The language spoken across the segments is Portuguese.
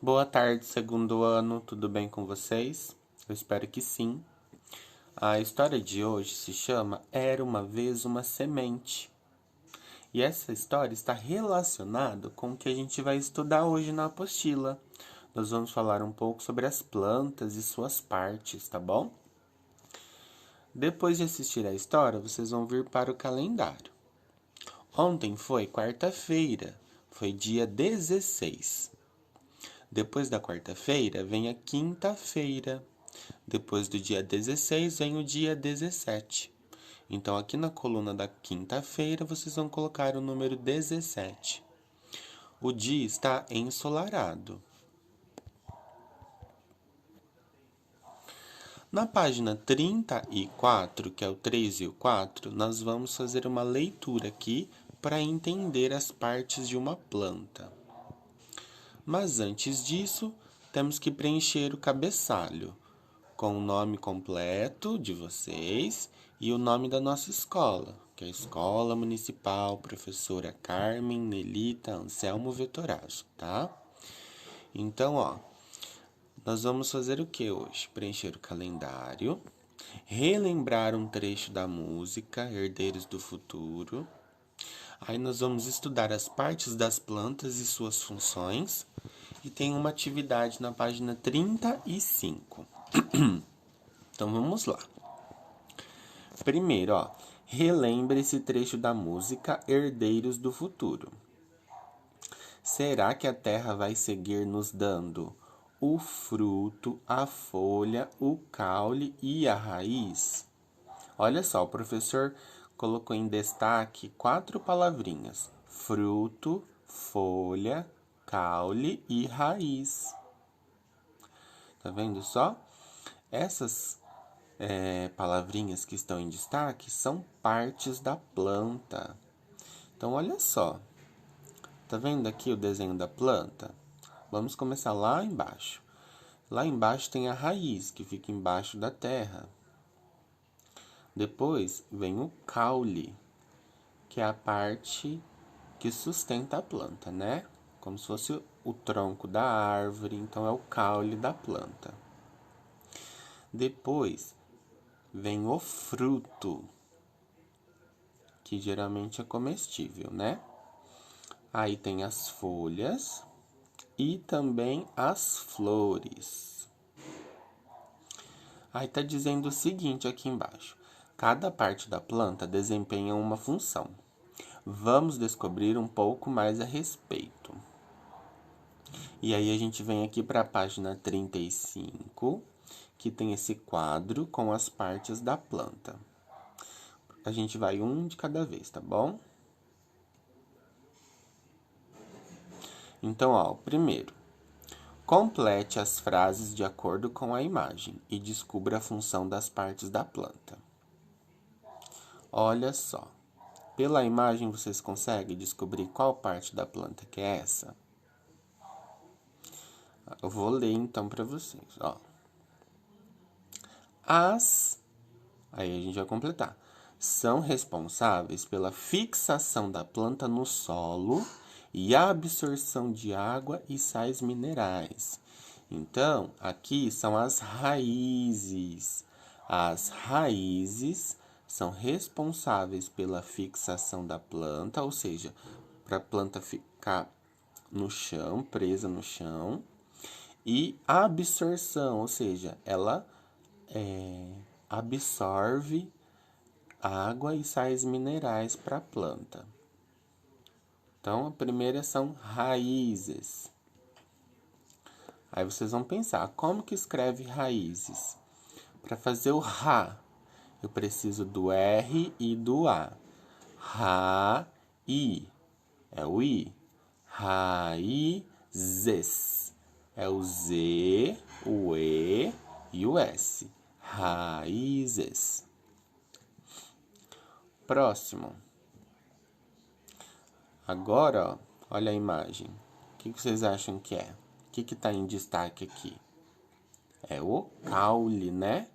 Boa tarde, segundo ano, tudo bem com vocês? Eu espero que sim. A história de hoje se chama Era uma vez uma semente. E essa história está relacionada com o que a gente vai estudar hoje na apostila. Nós vamos falar um pouco sobre as plantas e suas partes, tá bom? Depois de assistir a história, vocês vão vir para o calendário. Ontem foi quarta-feira, foi dia 16. Depois da quarta-feira vem a quinta-feira. Depois do dia 16 vem o dia 17. Então, aqui na coluna da quinta-feira, vocês vão colocar o número 17. O dia está ensolarado. Na página 34, que é o 3 e o 4, nós vamos fazer uma leitura aqui para entender as partes de uma planta. Mas antes disso, temos que preencher o cabeçalho com o nome completo de vocês e o nome da nossa escola, que é a Escola Municipal Professora Carmen Nelita Anselmo Vettorazzo, tá? Então, nós vamos fazer o que hoje? Preencher o calendário, relembrar um trecho da música Herdeiros do Futuro. Aí nós vamos estudar as partes das plantas e suas funções. E tem uma atividade na página 35. Então vamos lá. Primeiro, relembre esse trecho da música Herdeiros do Futuro. Será que a terra vai seguir nos dando o fruto, a folha, o caule e a raiz? Olha só, o professor colocou em destaque 4 palavrinhas: fruto, folha, caule e raiz. Tá vendo só? Essas palavrinhas que estão em destaque são partes da planta. Então, olha só. Tá vendo aqui o desenho da planta? Vamos começar lá embaixo. Lá embaixo tem a raiz, que fica embaixo da terra. Depois vem o caule, que é a parte que sustenta a planta, né? Como se fosse o tronco da árvore, então é o caule da planta. Depois vem o fruto, que geralmente é comestível, né? Aí tem as folhas e também as flores. Aí tá dizendo o seguinte aqui embaixo: cada parte da planta desempenha uma função. Vamos descobrir um pouco mais a respeito. E aí a gente vem aqui para a página 35, que tem esse quadro com as partes da planta. A gente vai um de cada vez, tá bom? Então, primeiro, complete as frases de acordo com a imagem e descubra a função das partes da planta. Olha só, pela imagem vocês conseguem descobrir qual parte da planta que é essa? Eu vou ler então para vocês, Aí a gente vai completar. São responsáveis pela fixação da planta no solo e a absorção de água e sais minerais. Então, aqui são as raízes. As raízes são responsáveis pela fixação da planta, ou seja, para a planta ficar no chão, presa no chão, e absorção, ou seja, ela absorve água e sais minerais para a planta. Então, a primeira são raízes. Aí vocês vão pensar, como que escreve raízes? Para fazer o Ra, eu preciso do R e do A. Ra-I é o I. Raízes é o Z, o E e o S. Raízes. Próximo. Agora, olha a imagem. O que vocês acham que é? O que está em destaque aqui? É o caule, né?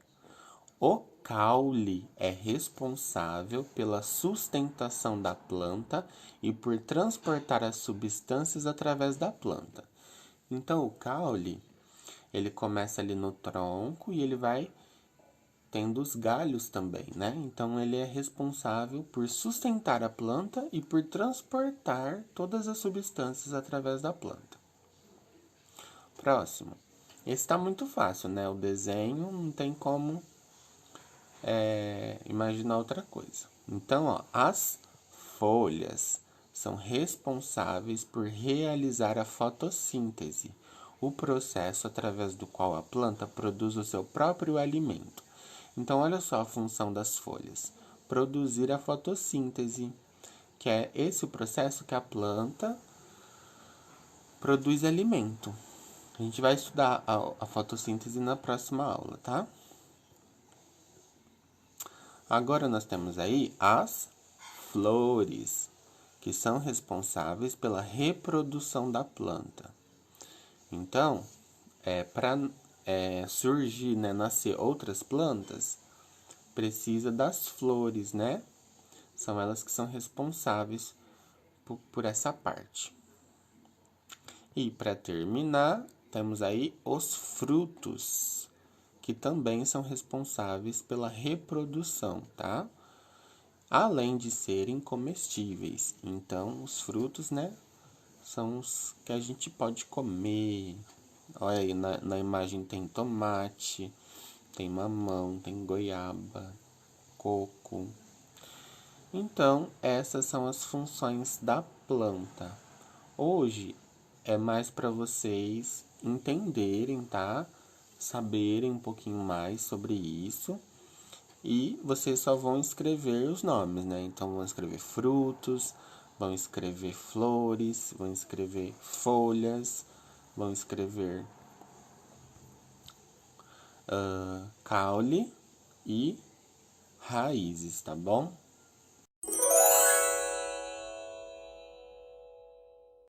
O caule é responsável pela sustentação da planta e por transportar as substâncias através da planta. Então, o caule, ele começa ali no tronco e ele vai tendo os galhos também, né? Então, ele é responsável por sustentar a planta e por transportar todas as substâncias através da planta. Próximo. Esse está muito fácil, né? O desenho não tem como imaginar outra coisa. Então, ó, as folhas são responsáveis por realizar a fotossíntese, o processo através do qual a planta produz o seu próprio alimento. Então, olha só a função das folhas: produzir a fotossíntese, que é esse o processo que a planta produz alimento. A gente vai estudar a fotossíntese na próxima aula, tá? Agora nós temos aí as flores, que são responsáveis pela reprodução da planta. Então, para surgir, né, nascer outras plantas, precisa das flores, né? São elas que são responsáveis por essa parte. E para terminar, temos aí os frutos, que também são responsáveis pela reprodução, tá? Além de serem comestíveis. Então, os frutos, né, são os que a gente pode comer. Olha aí, na imagem tem tomate, tem mamão, tem goiaba, coco. Então, essas são as funções da planta. Hoje é mais para vocês entenderem, tá? Saberem um pouquinho mais sobre isso. E vocês só vão escrever os nomes, né? Então, vão escrever frutos, vão escrever flores, vão escrever folhas, vão escrever caule e raízes, tá bom?